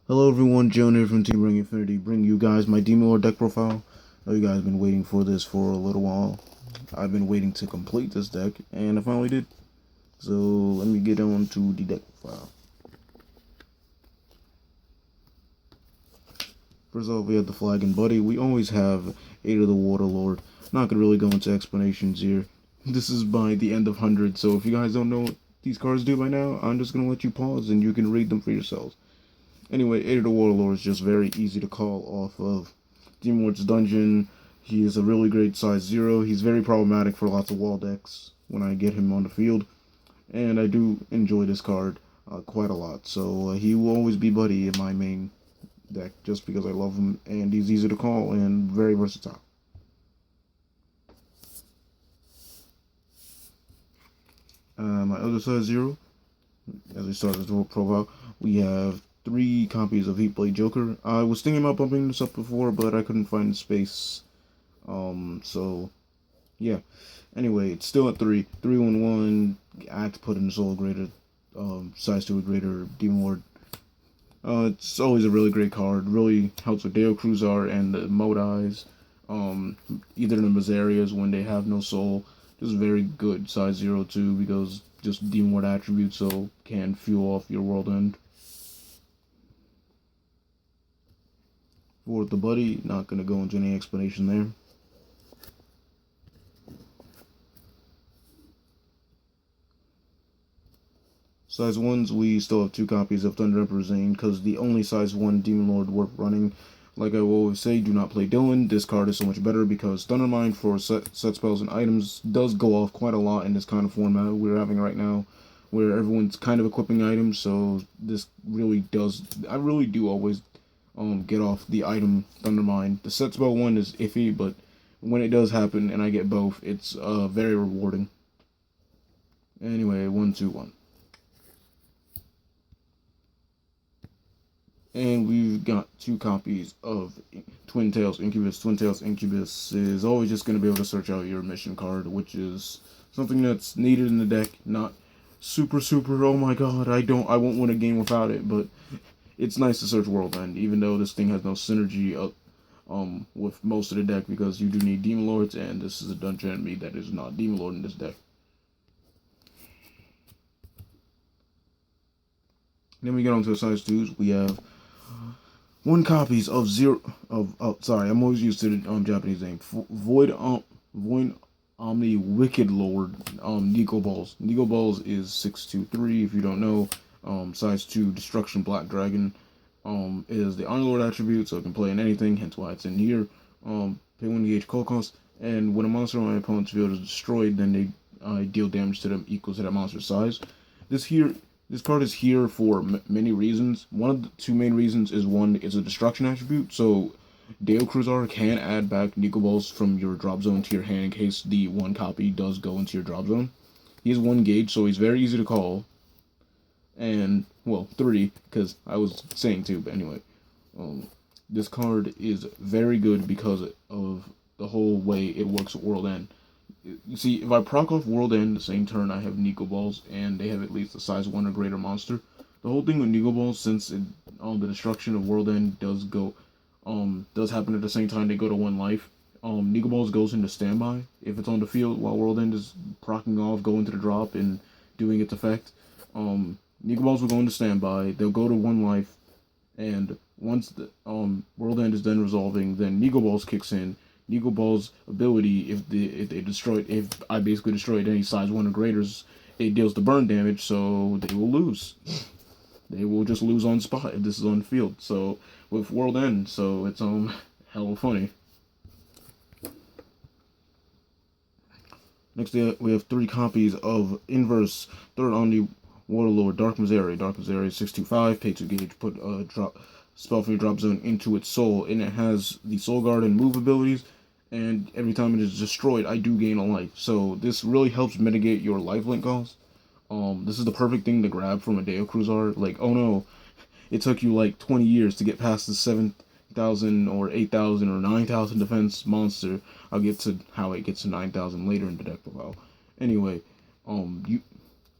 Hello everyone, Joan here from TeamBurningInfinitey, bringing you guys my Demon Lord deck profile. I know you guys have been waiting for this for a little while. I've been waiting to complete this deck, and I finally did. So let me get on to the deck profile. First off, we have the Flag and Buddy. We always have 8 of the Water Lord. Not gonna really go into explanations here. This is by the end of 100, so if you guys don't know what these cards do by now, I'm just gonna let you pause and you can read them for yourselves. Anyway, 8 of the Warlord is just very easy to call off of Demon Lord's Dungeon. He is a really great size 0. He's very problematic for lots of wall decks when I get him on the field. And I do enjoy this card quite a lot. So he will always be Buddy in my main deck just because I love him. And he's easy to call and very versatile. My other size 0, as we start the profile, we have 3 copies of Heatblade Joker. I was thinking about bumping this up before, but I couldn't find the space. So, yeah. Anyway, it's still at 3. 3-1-1, Act put in the Soul Greater, size 2 or greater, Demon Lord. It's always a really great card. Really helps with Deo Cruzar and the Modais. Either the Mazarias when they have no soul. Just very good size 0 too, because just Demon Lord attributes, so can fuel off your World End. For the Buddy, not going to go into any explanation there. Size 1s, we still have 2 copies of Thunder Emperor Zane, because the only size 1 Demon Lord worth running. Like I will always say, do not play Dylan. This card is so much better because Thundermine for set spells and items does go off quite a lot in this kind of format we're having right now, where everyone's kind of equipping items, so this really does, I really do always get off the item Thundermine. The set spell one is iffy, but when it does happen and I get both, it's very rewarding. Anyway, 1-2-1. And we've got 2 copies of Twin Tails Incubus. Twin Tails Incubus is always just going to be able to search out your mission card, which is something that's needed in the deck. Not super, oh my god, I won't win a game without it, but it's nice to search World End, even though this thing has no synergy with most of the deck, because you do need Demon Lords, and this is a dungeon enemy that is not Demon Lord in this deck. Then we get on to the size 2s. We have 1 copies of sorry, I'm always used to the Japanese name. Void Omni Wicked Lord Nico Balls. Nico Balls is 623 if you don't know. Size 2 Destruction Black Dragon is the Honor Lord attribute, so it can play in anything, hence why it's in here. Pay 1 gauge call cost, and when a monster on my opponent's field is destroyed, then they deal damage to them equal to that monster's size. This card is here for many reasons. One of the 2 main reasons is, 1, it's a destruction attribute, so Deo Cruzar can add back Nico Balls from your drop zone to your hand in case the 1 copy does go into your drop zone. He has 1 gauge, so he's very easy to call. And, well, 3, because I was saying 2, but anyway. This card is very good because of the whole way it works at World End. You see, if I proc off World End the same turn I have Nico Balls, and they have at least a size 1 or greater monster, the whole thing with Nico Balls, since the destruction of World End does happen at the same time they go to 1 life, Nico Balls goes into standby if it's on the field while World End is procking off, going to the drop, and doing its effect. Nico Balls will go into standby, they'll go to 1 life, and once the World End is done resolving, then Nico Balls kicks in. Nico Ball's ability, if I basically destroyed any size 1 or greaters, it deals the burn damage, so they will lose. They will just lose on spot if this is on the field. So with World End, so it's hella funny. Next we have 3 copies of Inverse Third Omni Warlord Dark Mazari. Dark Mazari 625, pay 2 gauge, put a spell from your drop zone into its soul, and it has the Soul Guard and move abilities. And every time it is destroyed, I do gain a life. So this really helps mitigate your lifelink cost. This is the perfect thing to grab from a Deo Cruzar. Like, oh no, it took you like 20 years to get past the 7,000 or 8,000 or 9,000 defense monster. I'll get to how it gets to 9,000 later in the deck profile. Anyway,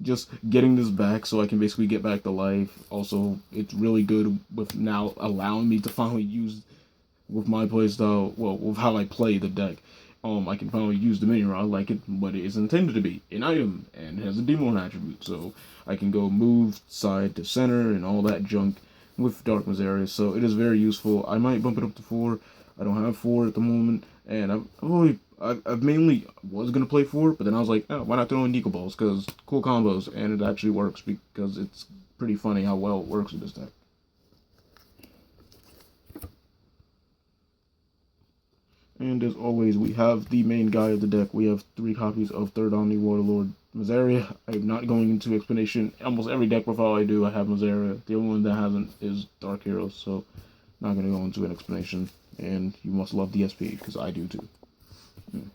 just getting this back so I can basically get back to life. Also, it's really good with now allowing me to finally use with my playstyle, well, with how I play the deck. I can finally use the mini rod like it what it is intended to be, an item, and it has a demon attribute, so I can go move side to center and all that junk with Darkness area. So it is very useful. I might bump it up to 4. I don't have 4 at the moment, and I've mainly was gonna play 4, but then I was like, oh, why not throw in Deco Balls? Because cool combos, and it actually works because it's pretty funny how well it works with this deck. And as always, we have the main guy of the deck. We have 3 copies of Third Omni Warlord Mazaria. I'm not going into explanation. Almost every deck profile I do, I have Mazaria. The only one that hasn't is Dark Heroes, so not going to go into an explanation. And you must love DSP, because I do too. Then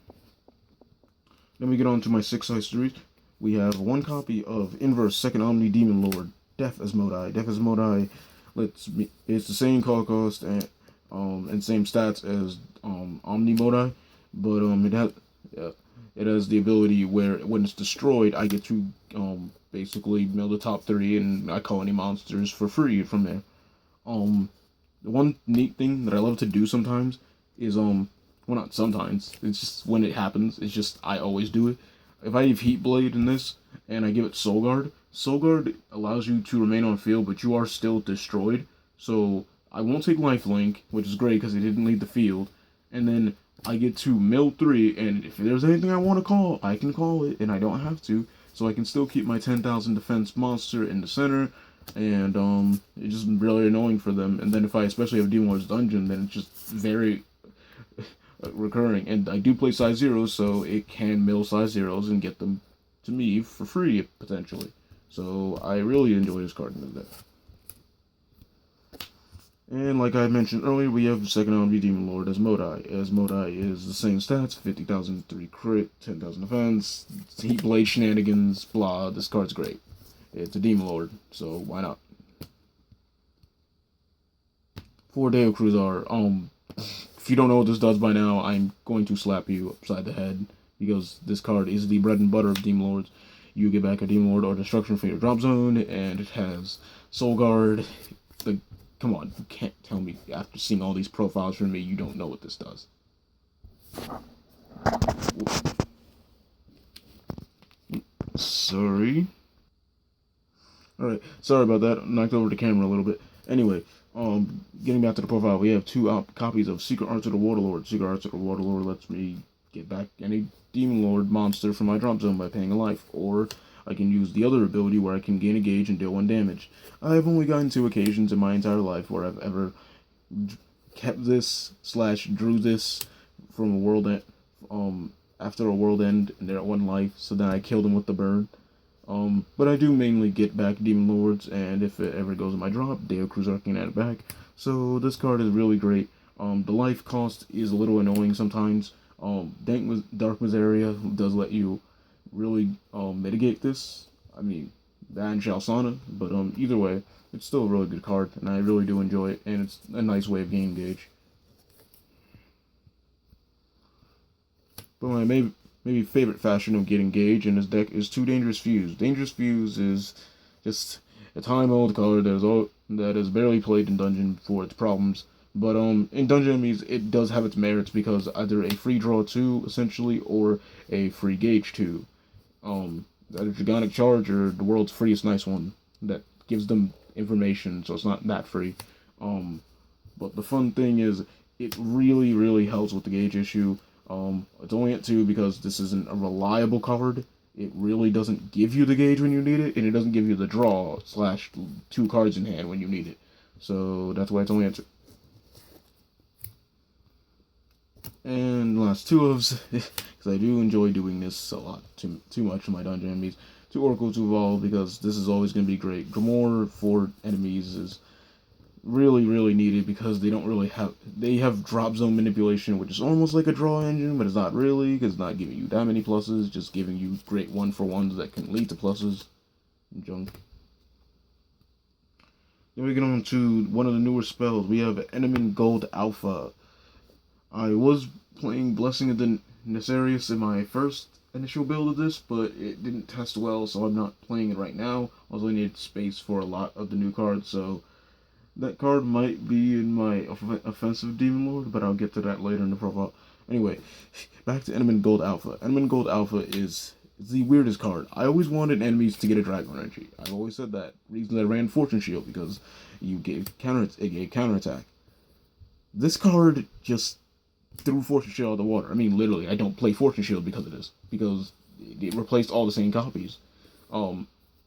we get on to my 6-size series. We have 1 copy of Inverse Second Omni Demon Lord, Death Asmodai. Death Asmodai it's the same call cost and same stats as Omni Modi, but it has the ability where when it's destroyed, I get to basically mill the top 3 and I call any monsters for free from there. The one neat thing that I love to do sometimes is well, not sometimes, it's just when it happens, it's just I always do it. If I have Heat Blade in this and I give it Soul Guard allows you to remain on field, but you are still destroyed. So I won't take Lifelink, which is great because it didn't leave the field. And then I get to mill 3, and if there's anything I want to call, I can call it, and I don't have to. So I can still keep my 10,000 defense monster in the center, and it's just really annoying for them. And then if I especially have Demon Lord's Dungeon, then it's just very recurring. And I do play size 0s, so it can mill size 0s and get them to me for free, potentially. So I really enjoy this card in the deck. And like I mentioned earlier, we have Second Omni Demon Lord Asmodai. Asmodai is the same stats, 50,000, 3 crit, 10,000 defense, Heat Blade shenanigans, blah. This card's great. It's a Demon Lord, so why not? 4 Deo Cruzar. If you don't know what this does by now, I'm going to slap you upside the head, because this card is the bread and butter of Demon Lords. You get back a Demon Lord or Destruction from your drop zone, and it has Soul Guard. Come on, you can't tell me after seeing all these profiles from me you don't know what this does. Sorry. Alright, sorry about that. Knocked over the camera a little bit. Anyway, getting back to the profile, we have 2 copies of Secret Arts of the Waterlord. Secret Arts of the Waterlord lets me get back any Demon Lord monster from my drop zone by paying a life, or I can use the other ability where I can gain a gauge and deal 1 damage. I have only gotten 2 occasions in my entire life where I've ever kept this / drew this from a world end, after a world end and they're at 1 life, so then I kill them with the burn. But I do mainly get back Demon Lords, and if it ever goes in my drop, Deo Cruzar can add it back. So this card is really great. The life cost is a little annoying sometimes. Dark Mazaria does let you really mitigate this. I mean, that and Shalsana, but either way, it's still a really good card, and I really do enjoy it, and it's a nice way of gaining gauge. But my maybe favorite fashion of getting gauge in this deck is 2 Dangerous Fuse. Dangerous Fuse is just a time-old card that is barely played in Dungeon for its problems. But in Dungeon Enemies, it does have its merits because either a free draw 2, essentially, or a free gauge 2. That Dragonic Charge or the world's freest nice one that gives them information, so it's not that free. But the fun thing is, it really, really helps with the gauge issue. It's only at 2 because this isn't a reliable card. It really doesn't give you the gauge when you need it, and it doesn't give you the draw / 2 cards in hand when you need it. So that's why it's only at 2. And last 2 ofs, because I do enjoy doing this a lot, too much for my Dungeon Enemies. 2 Oracle to Evolve, because this is always going to be great. Grimoire for enemies is really, really needed because they don't really have drop zone manipulation, which is almost like a draw engine, but it's not really, because it's not giving you that many pluses, just giving you great 1-for-1s that can lead to pluses and junk. Then we get on to one of the newer spells. We have Enamine Gold Alpha. I was playing Blessing of the Necerius in my first initial build of this, but it didn't test well, so I'm not playing it right now. Also, I need space for a lot of the new cards, so that card might be in my offensive Demon Lord, but I'll get to that later in the profile. Anyway, back to Enamine Gold Alpha. Enamine Gold Alpha is the weirdest card. I always wanted enemies to get a Dragon Energy. I've always said that. Reason I ran Fortune Shield, because you gave counterattack. This card just threw Fortune Shield out of the water. I mean, literally, I don't play Fortune Shield because of this, because it replaced all the same copies.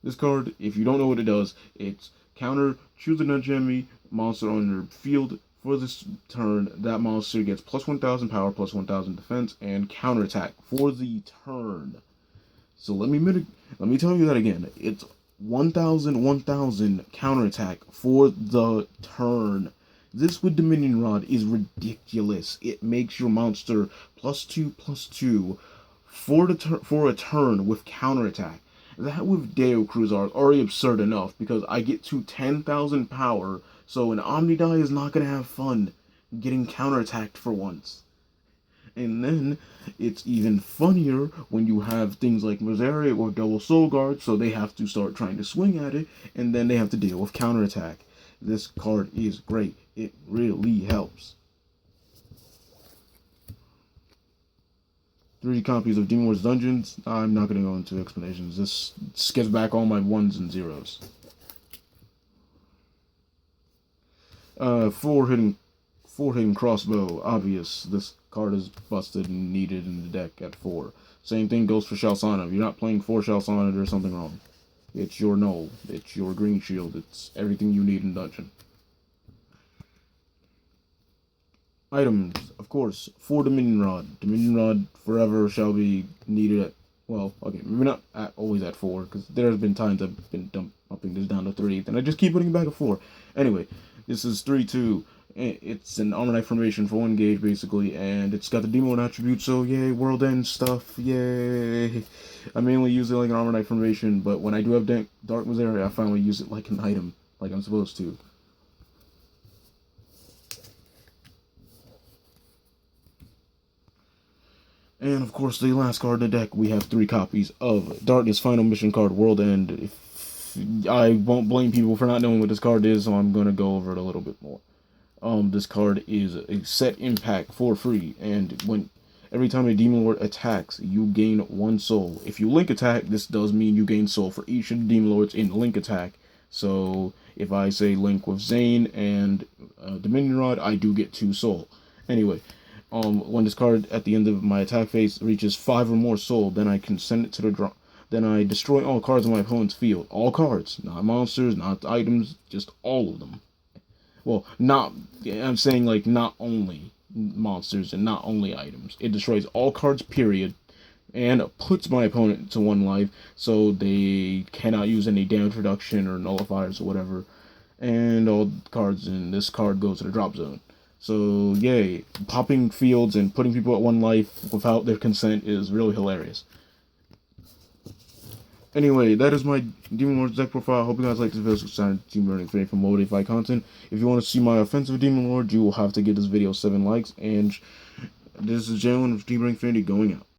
This card, if you don't know what it does, it's counter, choose an enemy monster on your field for this turn. That monster gets plus 1,000 power, plus 1,000 defense, and counterattack for the turn. So let me tell you that again. It's 1,000 counterattack for the turn. This with Dominion Rod is ridiculous. It makes your monster +2/+2 for a turn with counterattack. That with Deo Cruiser is already absurd enough, because I get to 10,000 power, so an Omnidai is not going to have fun getting counterattacked for once. And then it's even funnier when you have things like Misere or Double Soul Guard, so they have to start trying to swing at it, and then they have to deal with counterattack. This card is great. It really helps. 3 copies of Demon Wars Dungeons. I'm not going to go into explanations. This skips back all my 1s and 0s. 4 hidden crossbow. Obvious. This card is busted and needed in the deck at 4. Same thing goes for Shalsana. If you're not playing 4 Shalsana, there's something wrong. It's your null. It's your green shield. It's everything you need in dungeon. Items, of course, 4 Dominion Rod. Dominion Rod forever shall be needed at, well, okay, maybe not always at 4, because there's been times I've been upping this down to 3, and I just keep putting it back at 4. Anyway, this is 3/2. It's an Armor Knight formation for 1 gauge, basically, and it's got the Demon attribute, so yay, World End stuff, yay. I mainly use it like an Armor Knight formation, but when I do have Dark Misere, I finally use it like an item, like I'm supposed to. And of course, the last card in the deck, we have 3 copies of Darkness Final Mission card, World End. I won't blame people for not knowing what this card is, so I'm going to go over it a little bit more. This card is a set impact for free, and every time a Demon Lord attacks, you gain 1 soul. If you link attack, this does mean you gain soul for each of the Demon Lords in link attack. So if I say link with Zane and Dominion Rod, I do get 2 soul. Anyway, when this card at the end of my attack phase reaches 5 or more soul, then I can send it to the draw. Then I destroy all cards on my opponent's field. All cards, not monsters, not items, just all of them. Well, I'm saying like not only monsters and not only items. It destroys all cards, period, and puts my opponent to 1 life, so they cannot use any damage reduction or nullifiers or whatever. And all cards in this card goes to the drop zone. So, yay. Popping fields and putting people at 1 life without their consent is really hilarious. Anyway, that is my Demon Lord deck profile. I hope you guys like this video. Subscribe to TeamBurningInfinitey for more Buddyfight content. If you want to see my offensive Demon Lord, you will have to give this video 7 likes. And this is Jalen of TBI-Infinitey going out.